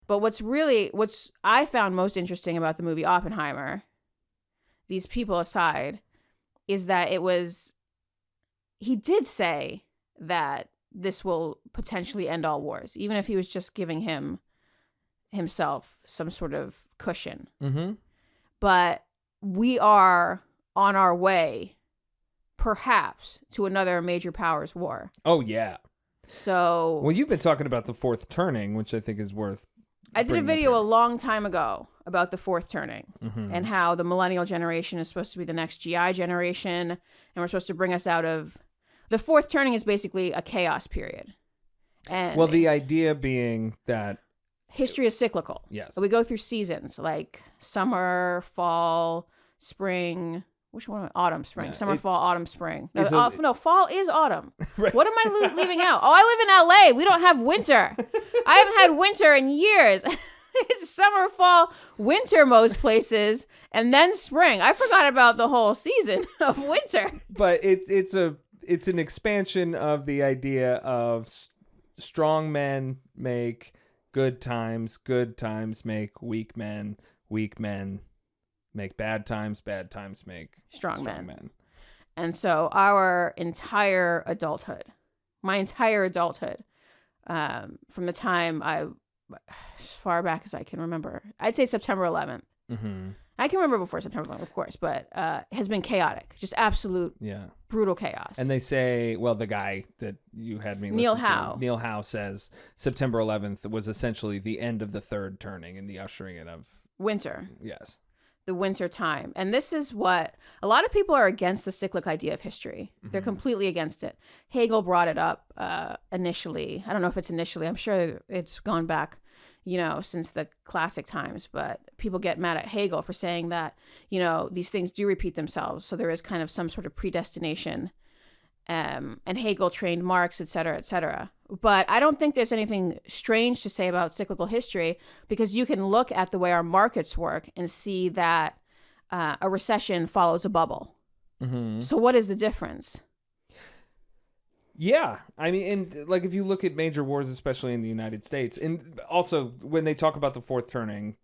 But what's I found most interesting about the movie Oppenheimer, these people aside, is that he did say that this will potentially end all wars, even if he was just giving himself some sort of cushion. Mm-hmm. But we are on our way, perhaps, to another major powers war. Oh, yeah. So... Well, you've been talking about the fourth turning, which I think is worth... I did a video a long time ago about the fourth turning and how the millennial generation is supposed to be the next GI generation, and we're supposed to bring us out of... The fourth turning is basically a chaos period. And well, the idea being that... History is cyclical. Yes. We go through seasons like summer, fall, spring... Which one? Autumn, spring. Yeah, summer, fall, autumn, spring. No, fall is autumn. Right. What am I leaving out? Oh, I live in LA. We don't have winter. I haven't had winter in years. It's summer, fall, winter most places, and then spring. I forgot about the whole season of winter. But it's an expansion of the idea of strong men make good times make weak men make bad times make strong men. And so my entire adulthood, from the time as far back as I can remember, I'd say September 11th. Mm-hmm. I can remember before September 11th, of course, but has been chaotic, just absolute brutal chaos. And they say, well, the guy that you had me listen to, Neil Howe says September 11th was essentially the end of the third turning and the ushering in of winter. Yes. The winter time. And this is what a lot of people are against, the cyclic idea of history. Mm-hmm. They're completely against it. Hegel brought it up initially. I don't know if it's initially. I'm sure it's gone back, since the classic times. But people get mad at Hegel for saying that, these things do repeat themselves. So there is kind of some sort of predestination. And Hegel trained Marx, et cetera, et cetera. But I don't think there's anything strange to say about cyclical history, because you can look at the way our markets work and see that a recession follows a bubble. Mm-hmm. So what is the difference? Yeah. I mean, and like if you look at major wars, especially in the United States, and also when they talk about the fourth turning,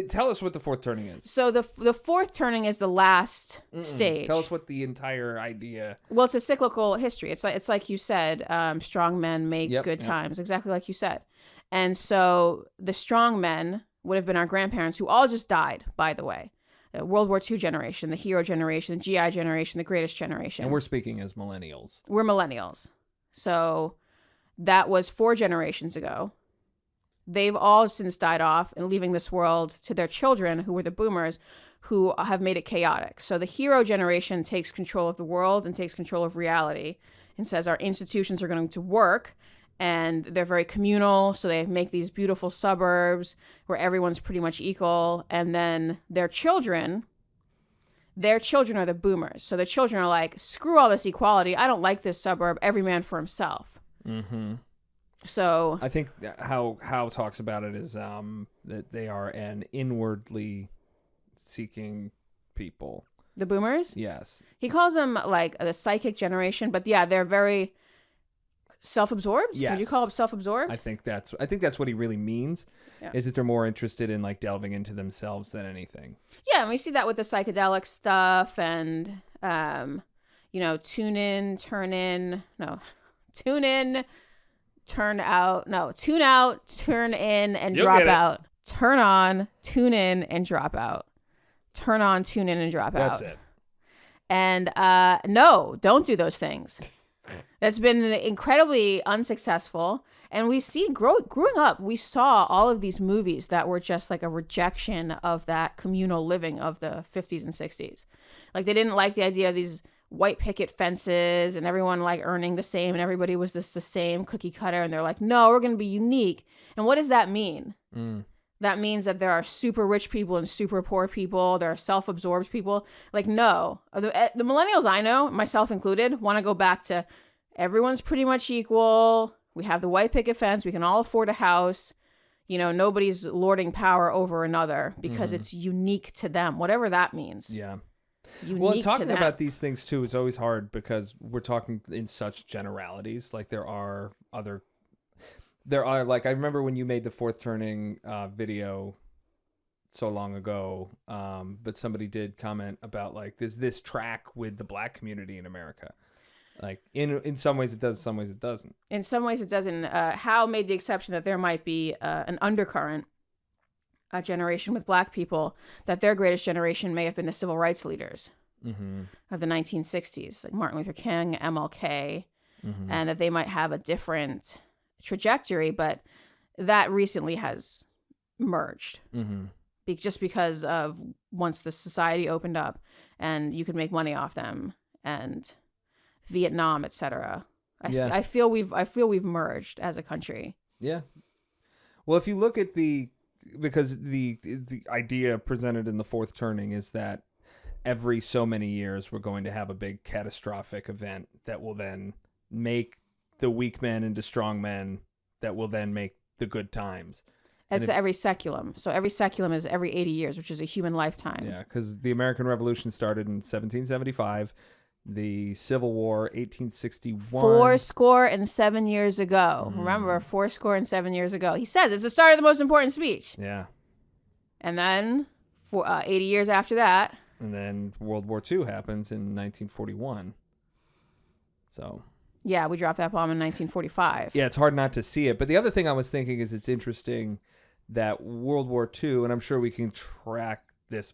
tell us what the fourth turning is. So the fourth turning is the last stage. Tell us what the entire idea... Well, it's a cyclical history. It's like you said, strong men make good times, exactly like you said. And so the strong men would have been our grandparents, who all just died, by the way. The World War II generation, the hero generation, the GI generation, the greatest generation. And we're speaking as millennials. We're millennials. So that was 4 generations ago. They've all since died off and leaving this world to their children, who were the boomers, who have made it chaotic. So the hero generation takes control of the world and takes control of reality and says our institutions are going to work, and they're very communal. So they make these beautiful suburbs where everyone's pretty much equal. And then their children are the boomers. So the children are like, screw all this equality. I don't like this suburb. Every man for himself. Mm-hmm. So I think how talks about it is that they are an inwardly seeking people. The boomers? Yes. He calls them like the psychic generation, but yeah, they're very self-absorbed. Yes. Would you call them self-absorbed? I think that's what he really means. Yeah. Is that they're more interested in like delving into themselves than anything. Yeah, and we see that with the psychedelic stuff and tune in, turn in, and drop out. Turn on, tune in, and drop out. Turn on, tune in, and drop out. That's it. And no, don't do those things. That's been incredibly unsuccessful. And we see growing up, we saw all of these movies that were just like a rejection of that communal living of the 50s and 60s. Like they didn't like the idea of these white picket fences and everyone like earning the same and everybody was the same cookie cutter, and they're like, no, we're going to be unique. And what does that mean? That means that there are super rich people and super poor people. There are self-absorbed people. Like, no. The millennials I know, myself included, want to go back to everyone's pretty much equal. We have the white picket fence. We can all afford a house. Nobody's lording power over another because it's unique to them, whatever that means. Yeah. Well, talking about these things too is always hard because we're talking in such generalities. Like there are other, there are, like, I remember when you made the Fourth Turning video so long ago, but somebody did comment about, like, there's this track with the black community in America. Like, in some ways it does, some ways it doesn't. In some ways it doesn't. Howe made the exception that there might be an undercurrent, a generation with black people, that their greatest generation may have been the civil rights leaders of the 1960s, like Martin Luther King, MLK, and that they might have a different trajectory, but that recently has merged. Just because of once the society opened up and you could make money off them, and Vietnam, etc. I feel we've merged as a country. Yeah. Well, if you look at because the idea presented in the Fourth Turning is that every so many years we're going to have a big catastrophic event that will then make the weak men into strong men, that will then make the good times. It's every seculum. So every seculum is every 80 years, which is a human lifetime. Yeah, because the American Revolution started in 1775. The Civil War, 1861. 7 years ago. Remember, 7 years ago. He says it's the start of the most important speech. Yeah. And then 80 years after that. And then World War II happens in 1941. So... yeah, we dropped that bomb in 1945. Yeah, it's hard not to see it. But the other thing I was thinking is it's interesting that World War II, and I'm sure we can track this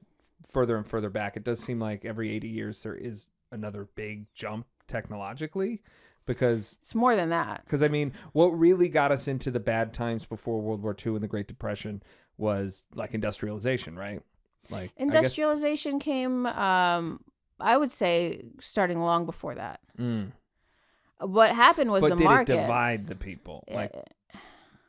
further and further back, it does seem like every 80 years there is another big jump technologically, because... it's more than that. Because, I mean, what really got us into the bad times before World War II and the Great Depression was, like, industrialization, right? Like industrialization came, I would say, starting long before that. What happened was the markets. But did it divide the people? Like,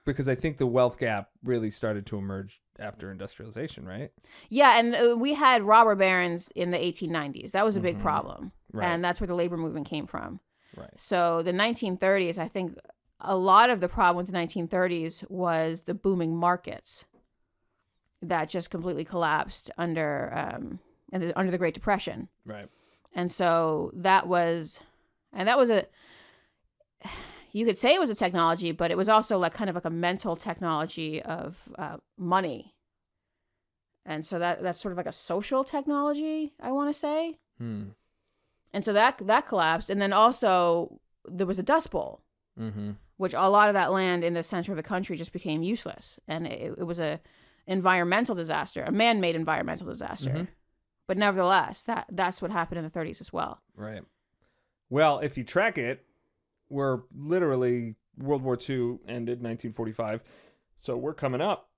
because I think the wealth gap really started to emerge after industrialization, right? Yeah, and we had robber barons in the 1890s. That was a big problem. Right. And that's where the labor movement came from. Right. So the 1930s, I think a lot of the problem with the 1930s was the booming markets that just completely collapsed under the Great Depression. Right. And so that was you could say it was a technology, but it was also like kind of like a mental technology of money. And so that's sort of like a social technology, I want to say. And so that collapsed. And then also there was a Dust Bowl, which a lot of that land in the center of the country just became useless. And it was a environmental disaster, a man-made environmental disaster. But nevertheless, that's what happened in the 30s as well. Right. Well, if you track it, we're literally, World War II ended 1945, so we're coming up.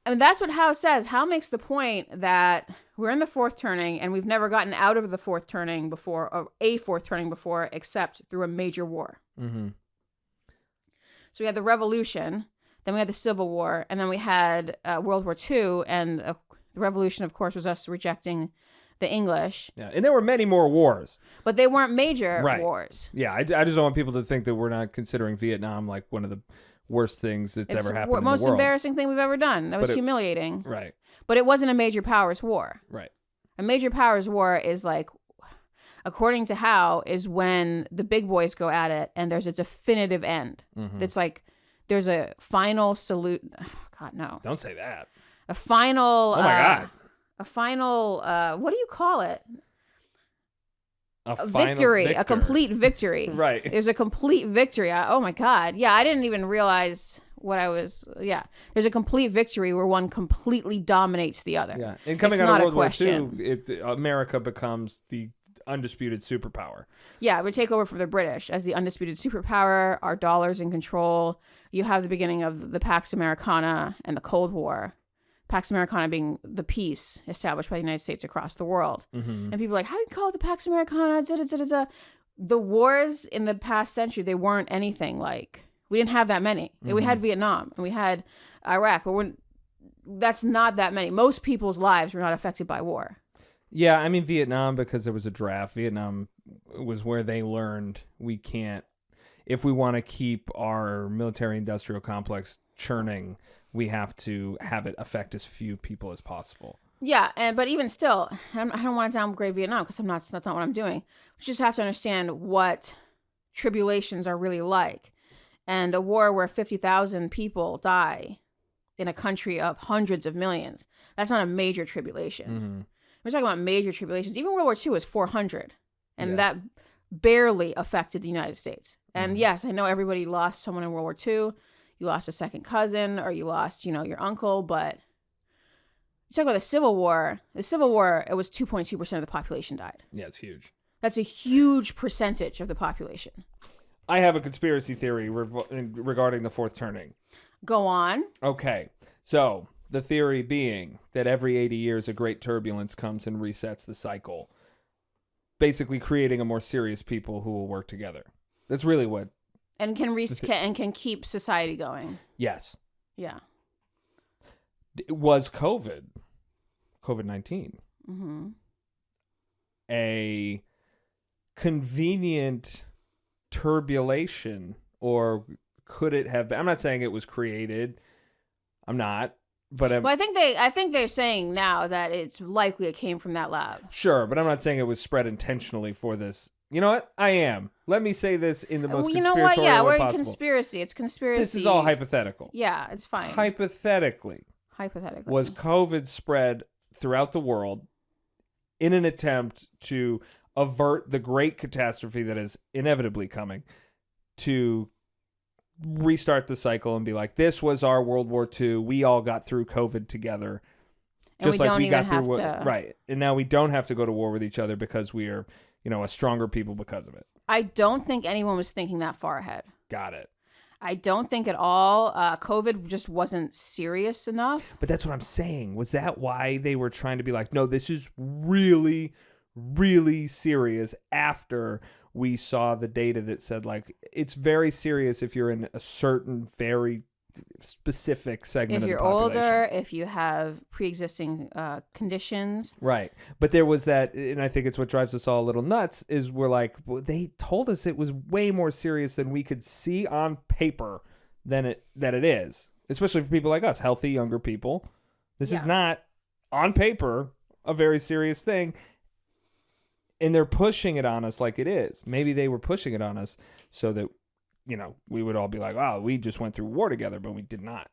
I mean, that's what Howe says. Howe makes the point that we're in the Fourth Turning, and we've never gotten out of the Fourth Turning before, or a Fourth Turning before, except through a major war. So we had the Revolution, then we had the Civil War, and then we had World War II, and the Revolution, of course, was us rejecting the English. Yeah, and there were many more wars. But they weren't major wars. Yeah, I just don't want people to think that we're not considering Vietnam like one of the worst things that's ever happened in the world. Most embarrassing thing we've ever done. That was humiliating. Right. But it wasn't a major powers war. Right. A major powers war is like, according to Howe, is when the big boys go at it and there's a definitive end. It's like there's a final salute. Oh, God, no. Don't say that. A final... oh, my God. A final, what do you call it? A victory, a complete victory. Right. There's a complete victory. Oh my God. Yeah, I didn't even realize what I was, There's a complete victory where one completely dominates the other. Yeah, and coming out of World War II, America becomes the undisputed superpower. Yeah, it would take over for the British as the undisputed superpower, our dollar's in control. You have the beginning of the Pax Americana and the Cold War. Pax Americana being the peace established by the United States across the world. And people are like, how do you call it the Pax Americana? The wars in the past century, they weren't anything like, we didn't have that many. We had Vietnam and we had Iraq, but that's not that many. Most people's lives were not affected by war. Yeah, I mean, Vietnam, because there was a draft, Vietnam was where they learned we can't, if we want to keep our military-industrial complex churning, we have to have it affect as few people as possible. Yeah, but even still, I don't want to downgrade Vietnam because that's not what I'm doing. We just have to understand what tribulations are really like. And a war where 50,000 people die in a country of hundreds of millions, that's not a major tribulation. Mm-hmm. We're talking about major tribulations. Even World War II was 400, and Yeah. that barely affected the United States. And Mhm. yes, I know everybody lost someone in World War II. You lost a second cousin, or you lost, your uncle. But you talk about the Civil War. The Civil War, it was 2.2% of the population died. Yeah, it's huge. That's a huge percentage of the population. I have a conspiracy theory regarding the fourth turning. Go on. Okay, so the theory being that every 80 years a great turbulence comes and resets the cycle, basically creating a more serious people who will work together. That's really what. And can keep society going. Yes. Yeah. It was COVID-19, Mm-hmm. a convenient turbulation, or could it have been? I'm not saying it was created. I'm not. But Well, I think they're saying now that it's likely it came from that lab. Sure, but I'm not saying it was spread intentionally for this. You know what? I am. Let me say this in the most conspiratorial way Yeah, we're in possible. conspiracy. It's conspiracy. This is all hypothetical. Yeah, it's fine. Hypothetically, was COVID spread throughout the world in an attempt to avert the great catastrophe that is inevitably coming, to restart the cycle and be like, this was our World War II. We all got through COVID together. And we got through right. And now we don't have to go to war with each other because we are, a stronger people because of it. I don't think anyone was thinking that far ahead. Got it. I don't think at all. COVID just wasn't serious enough. But that's what I'm saying. Was that why they were trying to be like, no, this is really, really serious, after we saw the data that said, like, it's very serious if you're in a certain very specific segment of the population. If you're older, if you have pre-existing conditions. Right. But there was that, and I think it's what drives us all a little nuts, is we're like, well, they told us it was way more serious than we could see on paper that it is. Especially for people like us, healthy, younger people. This is not, on paper, a very serious thing. And they're pushing it on us like it is. Maybe they were pushing it on us so that, we would all be like, wow, we just went through war together, but we did not.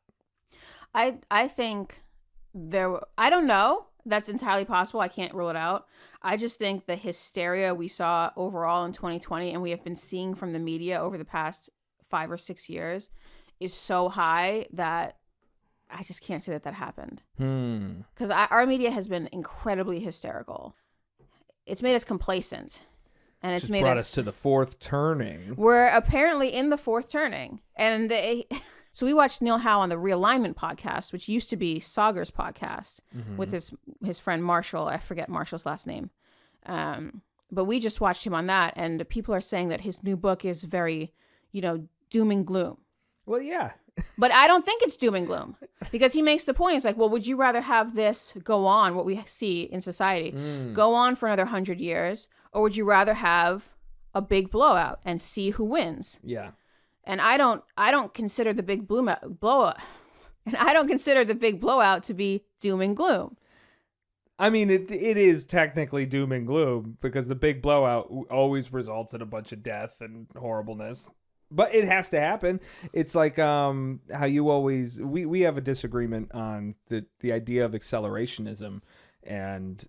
I think I don't know. That's entirely possible. I can't rule it out. I just think the hysteria we saw overall in 2020, and we have been seeing from the media over the past 5 or 6 years, is so high that I just can't say that happened. Because our media has been incredibly hysterical. It's made us complacent. And it's made brought us to the fourth turning. We're apparently in the fourth turning. And so we watched Neil Howe on the Realignment podcast, which used to be Sagar's podcast, with his friend Marshall. I forget Marshall's last name. But we just watched him on that. And people are saying that his new book is very, doom and gloom. Well, yeah. But I don't think it's doom and gloom, because he makes the point. It's like, well, would you rather have this go on, what we see in society, go on for another 100 years, or would you rather have a big blowout and see who wins? Yeah. And I don't consider the big blowout, and I don't consider the big blowout to be doom and gloom. I mean, it is technically doom and gloom, because the big blowout always results in a bunch of death and horribleness. But it has to happen. It's like how you always... We have a disagreement on the idea of accelerationism. And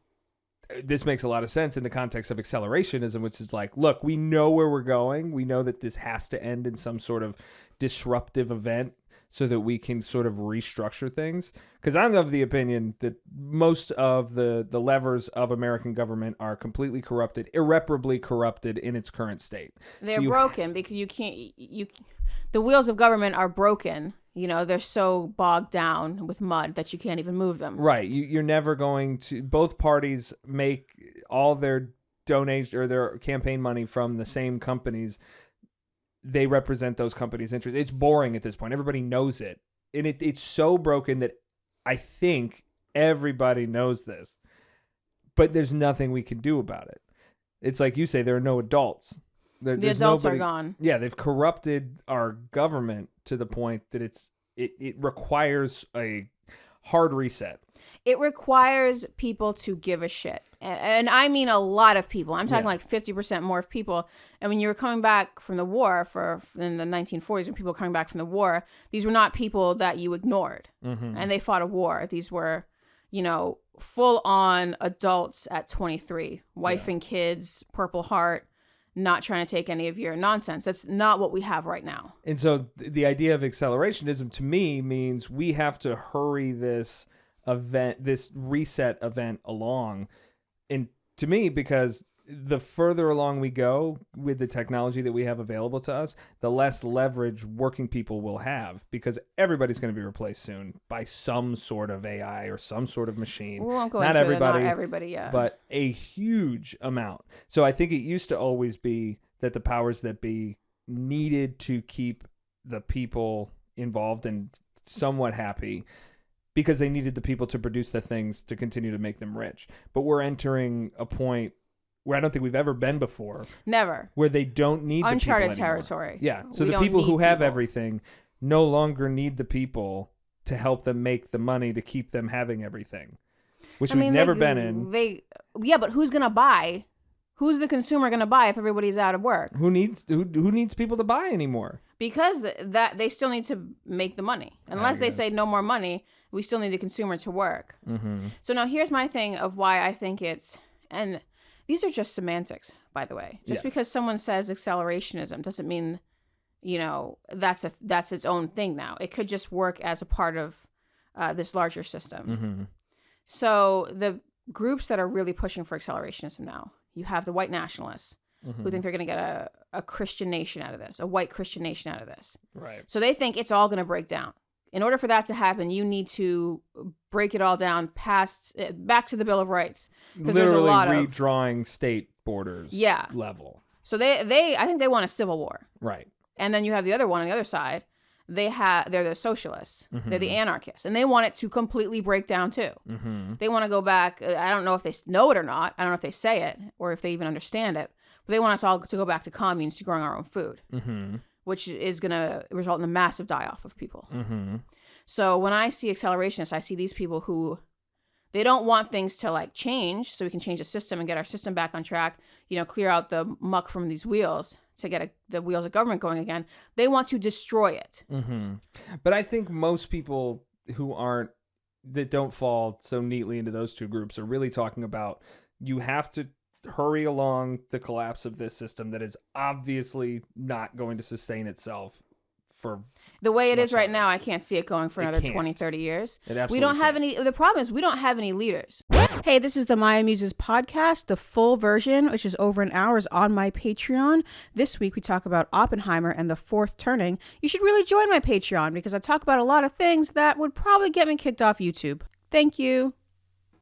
this makes a lot of sense in the context of accelerationism, which is like, look, we know where we're going. We know that this has to end in some sort of disruptive event so that we can sort of restructure things. Because I'm of the opinion that most of the levers of American government are completely corrupted, irreparably corrupted in its current state. They're broken because the wheels of government are broken. They're so bogged down with mud that you can't even move them. Right. You're never going to... Both parties make all their donation or their campaign money from the same companies. They represent those companies' interests. It's boring at this point. Everybody knows it. And it's so broken that I think everybody knows this. But there's nothing we can do about it. It's like you say, there are no adults. The adults are gone. Yeah, they've corrupted our government to the point that it requires a hard reset. It requires people to give a shit. And I mean a lot of people. I'm talking like 50% more of people. And when you were coming back from the war in the 1940s, when people were coming back from the war, these were not people that you ignored. And they fought a war. These were, you know, full on adults at 23, wife and kids, Purple Heart, not trying to take any of your nonsense. That's not what we have right now. And so the idea of accelerationism to me means we have to hurry this event, this reset event along. And to me, because the further along we go with the technology that we have available to us, the less leverage working people will have, because everybody's going to be replaced soon by some sort of AI or some sort of machine. We won't go not into everybody, it, not everybody, yeah. But a huge amount. So I think it used to always be that the powers that be needed to keep the people involved and somewhat happy, because they needed the people to produce the things to continue to make them rich. But we're entering a point where I don't think we've ever been before. Never. Where they don't need uncharted the people anymore. territory. Yeah. So the people who have everything no longer need the people to help them make the money to keep them having everything, which we've never been in. Yeah, but who's going to buy? Who's the consumer going to buy if everybody's out of work? Who needs people to buy anymore? Because that they still need to make the money. Unless they say no more money, we still need the consumer to work. So now here's my thing of why I think and these are just semantics, by the way. Just because someone says accelerationism doesn't mean, you know, that's its own thing now. It could just work as a part of this larger system. So the groups that are really pushing for accelerationism now, you have the white nationalists who think they're going to get a Christian nation out of this, a white Christian nation out of this. Right. So they think it's all going to break down. In order for that to happen, you need to break it all down back to the Bill of Rights. Because there's a lot of redrawing state borders level. So I think they want a civil war. Right. And then you have the other one on the other side. They're the socialists. They're the anarchists. And they want it to completely break down too. They want to go back. I don't know if they know it or not. I don't know if they say it or if they even understand it. But they want us all to go back to communes, to growing our own food. Which is going to result in a massive die-off of people. So when I see accelerationists, I see these people who, they don't want things to like change so we can change the system and get our system back on track, you know, clear out the muck from these wheels to get the wheels of government going again. They want to destroy it. But I think most people that don't fall so neatly into those two groups are really talking about, you have to hurry along the collapse of this system that is obviously not going to sustain itself for the way it is right now. I can't see it going for another 20, 30 years. We don't have any. The problem is we don't have any leaders. Hey, this is the Maya Muses podcast. The full version, which is over an hour, is on my Patreon. This week we talk about Oppenheimer and the Fourth Turning. You should really join my Patreon because I talk about a lot of things that would probably get me kicked off YouTube. Thank you.